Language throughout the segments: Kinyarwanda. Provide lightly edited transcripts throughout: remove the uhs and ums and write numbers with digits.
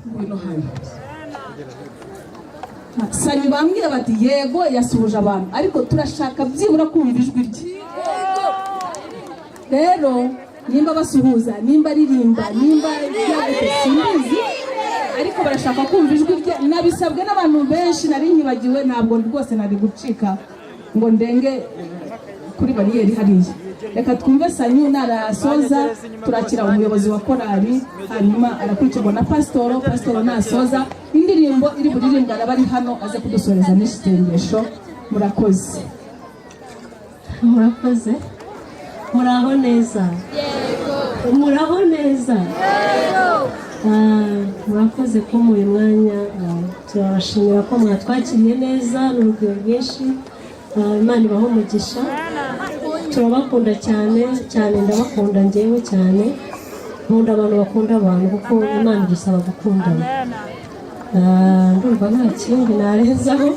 ngwino hano. Sanyu bambwira bati yego yasuhuje abantu ariko turashaka byibura kumva ijwi rye. Rero nimba basuhuza, nimba aririmba, nimba yagute simbizi, ariko barashaka kumva ijwi rye. Nabisabwe n'abantu benshi nari nyibagiwe, ntabwo rwose nari gucika ngo ndenge kuri bariyeri hariya. Reka twumve Sanyu narasoza turakira umuyobozi wa korali, hanyuma arakurikirwa na pasitoro nasoza indirimbo iri buririmbwa araba ari hano aze kudusoreza n'isengesho. Murakoze. Murakoze. Muraho neza. Yego. Muraho neza. Yego. Murakoze ko mu mwanya turabashimira ko mwatwakiriye neza n'urugero rwinshi. Imana ibaho umugisha. Turabakunda cyane cyane, ndabakunda njyewe cyane. Nkunda abantu bakunda abantu kuko Imana idusaba gukundana. Ndumva nta kindi narenzaho.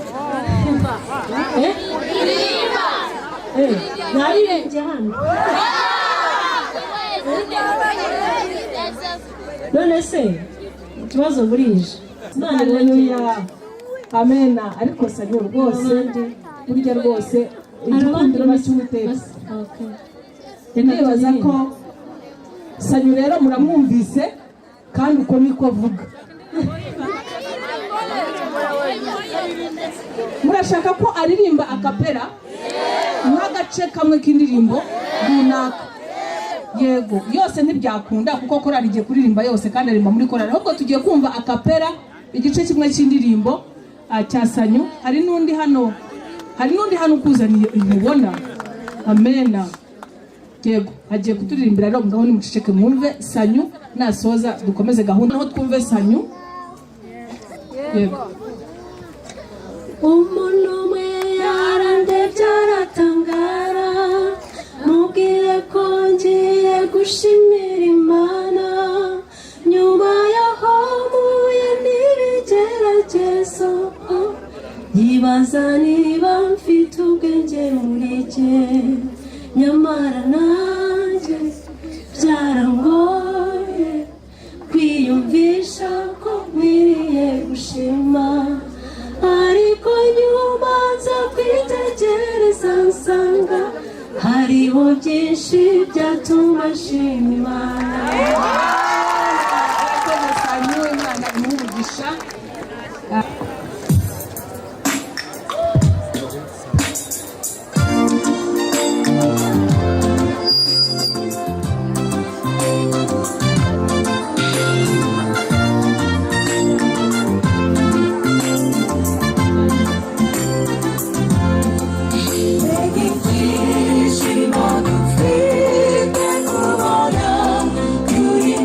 Ntaririmbye hano. None se ikibazo burije. Haleluya. Amena. Ariko Sanyu rwose burya rwose igikundiro cy'Uwiteka. Ndibaza ko Sanyu rero muramwumvise kandi uko niko avuga. Murashaka ko aririmba akapera nk'agace kamwe k'indirimbo runaka? Yego, yose ntibyakunda kuko korali igiye kuririmba yose kandi aririmba muri korali, ahubwo tugiye kumva akapera igice kimwe cy'indirimbo cya Sanyu. Hari n'undi hano ukuzaniye ubona. Amena. Yego, agiye kuturirimbira rero ngaho ni muceceke mwumve Sanyu nasoza dukomeze gahunda aho twumve Sanyu. Yego. Umuntu umwe yarandebye aratangara, mubwiye ko ngiye gushimira Imana nyuma yaho mpuye n'ibigeragezo. Yibaza niba mfite ubwenge muri jye, nyamara nanjye byarangoye kwiyumvisha ko nkwiriye gushima. Ariko nyuma nza kwitegereza nsanga hariho byinshi byatuma nshima Imana. Sanyu Imana imugisha. Shima, Free, Kubona, Yuri,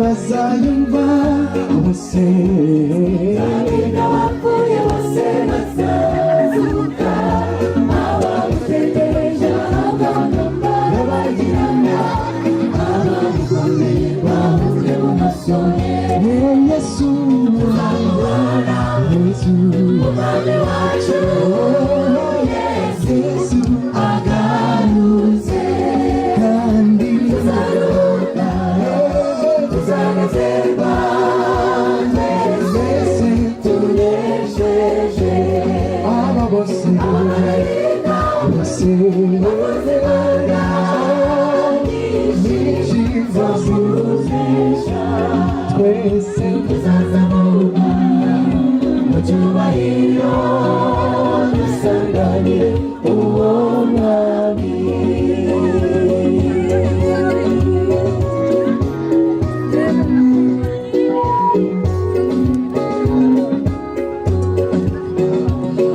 bazayumva bose abapfuye bose bazazuka abagutegereje abagamba babagirana ababikomeye bahuye mu maso ye Yesu tuzamubona Yesu umwami wacu Yesu agarutse kandi tuzaruhuka tuzanezerwa twese tunesheje aba bose abamarayika bose bakoze bazamuzesha twese tuzazamuka mu cyubahiro dusanganire uwo mwami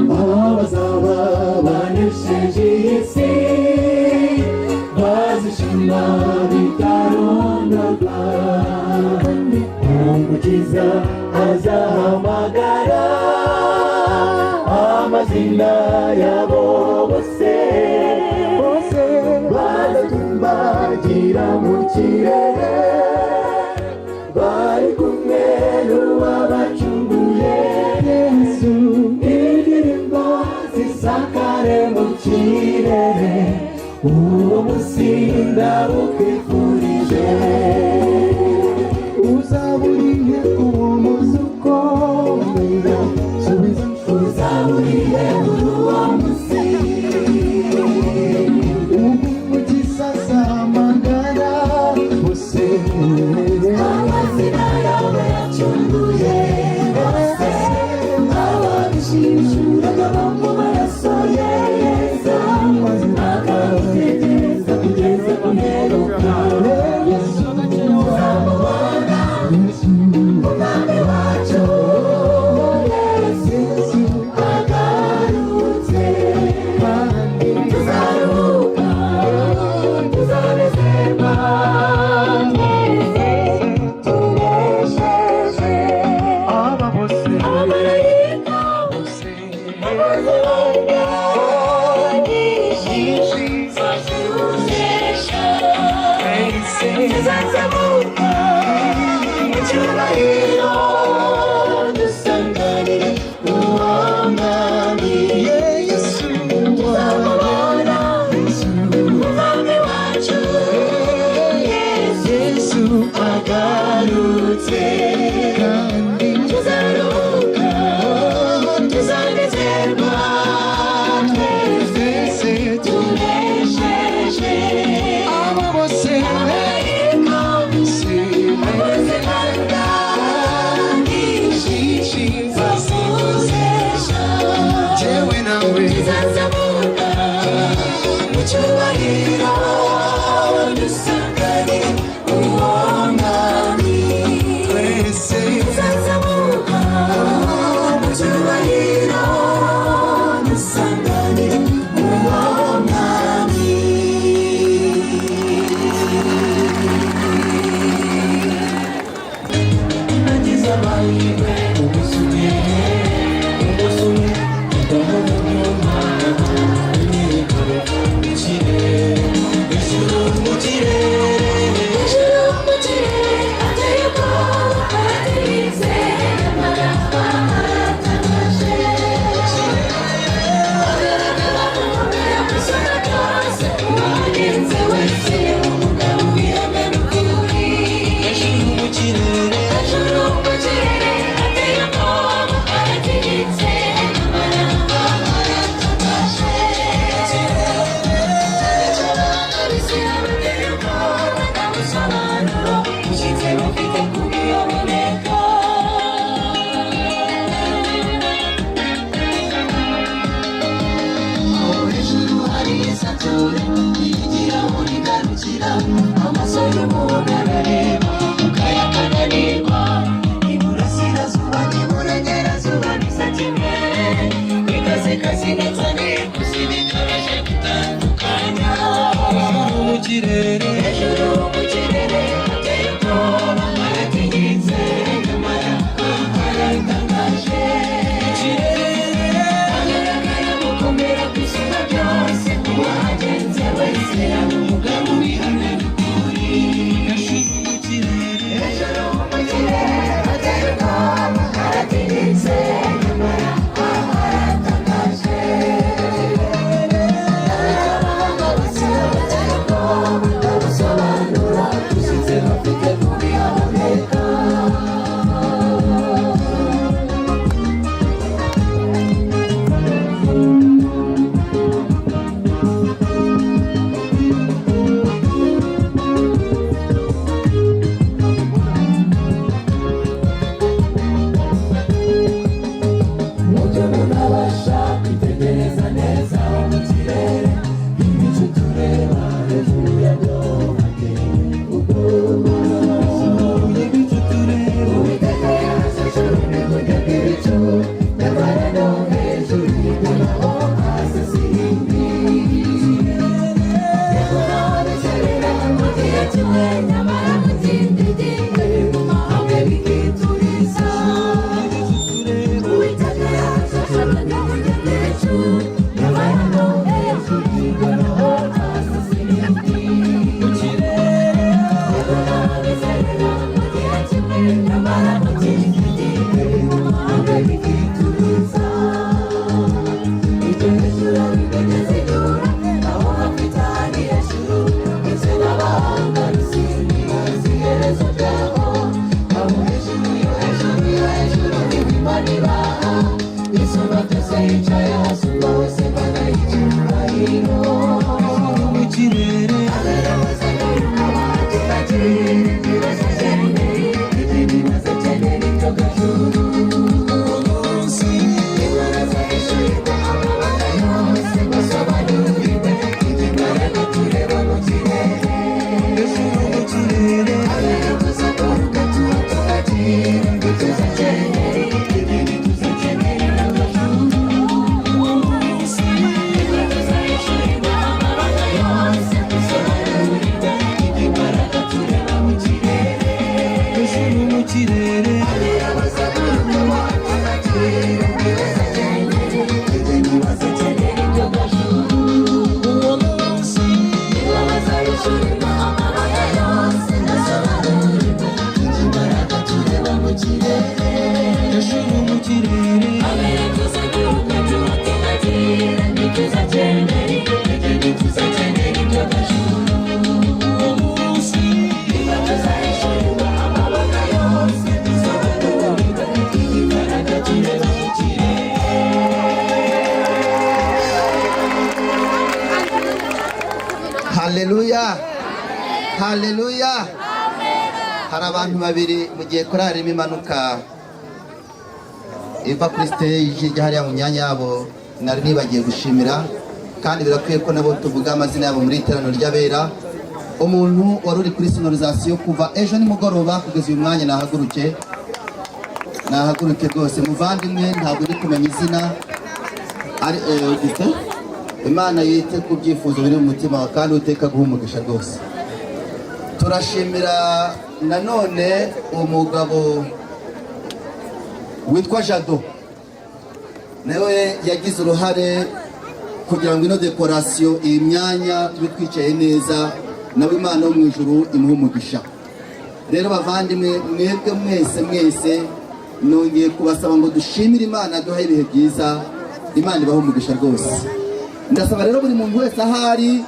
abazaba banesheje iyi si bazishima bitarondorwa umukiza azahamagara amazina yabo bose bose bazatumbagira mu kirere bari kumwe n'uwabacunguye Yesu indirimbo zisakare mu kirere uwo munsi ndawukwifurije uzaburiye uwo muzi ukomeye subiza uzaburiye muri uwo munsi umukiza azahamagara bose amazina yawe yacunguye bose ababishishuraga bo mu maraso ye Yesu akabategereza kugeza ku mperuka Yesu uzamubona Yesu umwami wacu Yesu Yesu agarutse kandi tuzaruhuka tuzanezerwa twese tunesheje aba bose abamarayika kirere hejuru mu kirere hateye ubwoba haratigitse nyamara haratangaje hagaragara gukomera kw'isumba byose uwahagenze wese umugabo wihane n'ukuri hejuru mu kirere hateye ubwoba haratigitse nyamara haratangaje basobanura dushyize bafite kubihumeka mujye munabasha kwitegereza neza mu kirere ibicu tureba hejuru yabyo hateye ubwoba ibicu tureba uwiteka yarashashe uburebure bw'ibicu nyamara no hejuru y'ibyo naho hasasiye imbibi yego naho biserera mu gihe kimwe nyamara mu kindi gihe biguma hamwe bikituriza uwiteka yarashashe uburebure bw'ibicu nyamara no hejuru y'ibyo naho hasasiye imbibi yego naho biserera mu gihe kimwe nyamara mu kindi gihe biguma hamwe bikituriza ibyo hejuru bigeze igura naho hafite ahandi hejuru ndetse n'abahanga rusimbi bazi iherezo ryabo abo hejuru yo hejuru yo hejuru n'imana ibaha isumba byose yicaye hasi ubwo wese mbana y'icyubahiro mu kirere agaragaza yuko abaturage ibibazo by'ereneri ibibazo by'ereneri byo gajuru ibaraza hishurirwa amabanga yose basobanurirwe imbaraga tureba mu kirere hejuru mu kirere agaragaza kuruka tuba tukagira ntituza keneri ibindi tuza keneri byo gajuru ibaraza hishurirwa amabanga yose basobanurirwe imbaraga tureba mu kirere hejuru mu kirere agaragaza kuruka tukagira ntituza keneri ibindi tuza keneri byo gajuru uwo munsi ibabaza hishurirwa amabanga yose ndasobanurirwa imbaraga tureba mu kirere hejuru mu kirere abere tuza kuruka tuba tukagira ntituza keneri ibindi tuza keneri byo gajuru uwo munsi ibabaza hishurirwa amabanga yose ndasobanurirwa imbaraga tureba mu kirere Haleluya, haleluya. Hari abantu babiri mu gihe korari irimo imanuka iva kuri stage ijya hariya mu myanya yabo, nari nibagiye gushimira kandi birakwiye ko nabo tuvuga amazina yabo muri iteraniro ry'abera. Umuntu wari uri kuri sonorizasiyo kuva ejo nimugoroba kugeza uyu mwanya nahaguruke rwose muvandimwe, ntabwo uri kumenya izina ari Augustin. Imana yite ku byifuzo biri mu mutima wa kandi uteka guha umugisha rwose. Turashimira nanone umugabo witwa Jado, nawe yagize uruhare kugira ngo ino dekorasiyo iyi myanya tube twicaye neza, nawe Imana yo mu ijuru imuha umugisha. Rero bavandimwe mwebwe mwese nongeye kubasaba ngo dushimire Imana duha ibihe byiza, Imana ibaha umugisha rwose. Ndasaba rero buri muntu wese ahari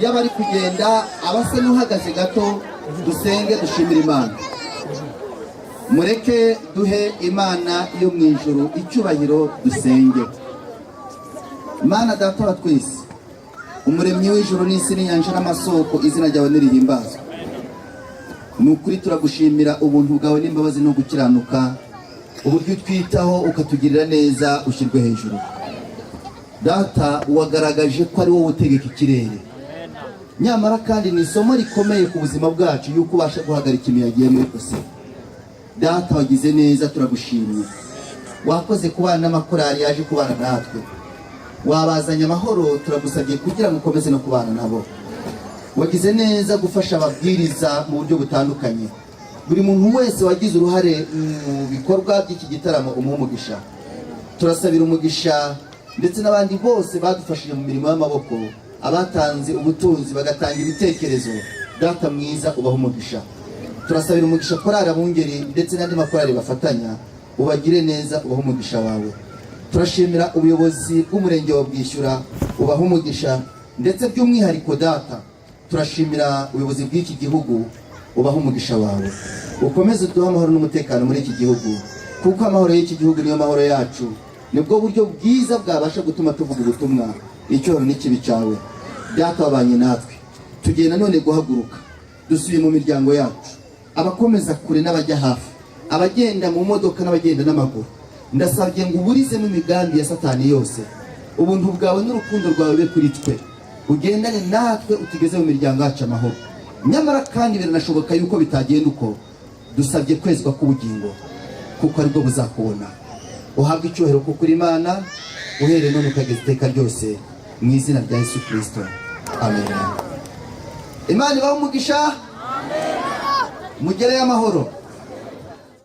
yaba ari kugenda abase n'uhagaze gato dusenge dushimire Imana. Mureke duhe Imana yo mu ijuru icyubahiro dusenge. Imana data wa twese, umuremyi w'ijuru n'isi n'inyanja n'amasoko, izina ryawe nirihimbazwe. Ni ukuri turagushimira ubuntu bwawe n'imbabazi no gukiranuka, uburyo utwitaho ukatugirira neza ushyirwe hejuru. Data wagaragaje ko ari wowe utegeka ikirere, nyamara kandi ni isomo rikomeye ku buzima bwacu yuko ubasha guhagarika imiyaga iyo ari yose. Data wagize neza, turagushimye. Wakoze kubana n'amakorari yaje kubana natwe, wabazanye amahoro, turagusabye kugira ngo ukomeze no kubana nabo. wagize neza gufasha ababwiriza mu buryo butandukanye. Buri muntu wese wagize uruhare mu bikorwa by'iki gitaramo umuha umugisha. Turasabira umugisha ndetse n'abandi bose badufashije mu mirimo y'amaboko, abatanze ubutunzi bagatanga ibitekerezo. Data mwiza ubaha umugisha. Turasabira umugisha korali Abungeri ndetse n'andi makorali bafatanya, ubagire neza ubaha umugisha wawe. Turashimira ubuyobozi bw'umurenge wa Bwishyura, ubaha umugisha, ndetse by'umwihariko Data turashimira ubuyobozi bw'iki gihugu, ubaha umugisha wawe. Ukomeze uduhe amahoro n'umutekano muri iki gihugu, kuko amahoro y'iki gihugu niyo mahoro yacu, nibwo buryo bwiza bwabasha gutuma tuvuga ubutumwa. Icyoro n'ikibi cyawe Data wabanye natwe, tugiye nanone guhaguruka dusubiye mu miryango yacu, abakomeza kure n'abajya hafi, abagenda mu modoka n'abagenda n'amaguru. Ndasabye ngo uburizemo imigambi ya Satani yose, ubuntu bwawe n'urukundo rwawe be kuri twe, ugendane natwe utugeze mu miryango yacu amahoro. Nyamara kandi biranashoboka yuko bitagenda uko, dusabye kwezwa k'ubugingo, kuko aribwo buzakubona. Uhabwe icyubahiro kuko uri Imana, uhereye none ukageza iteka ryose, mu izina rya Yesu Kristo, amen. Imana ibahe umugisha, mugereyo amahoro.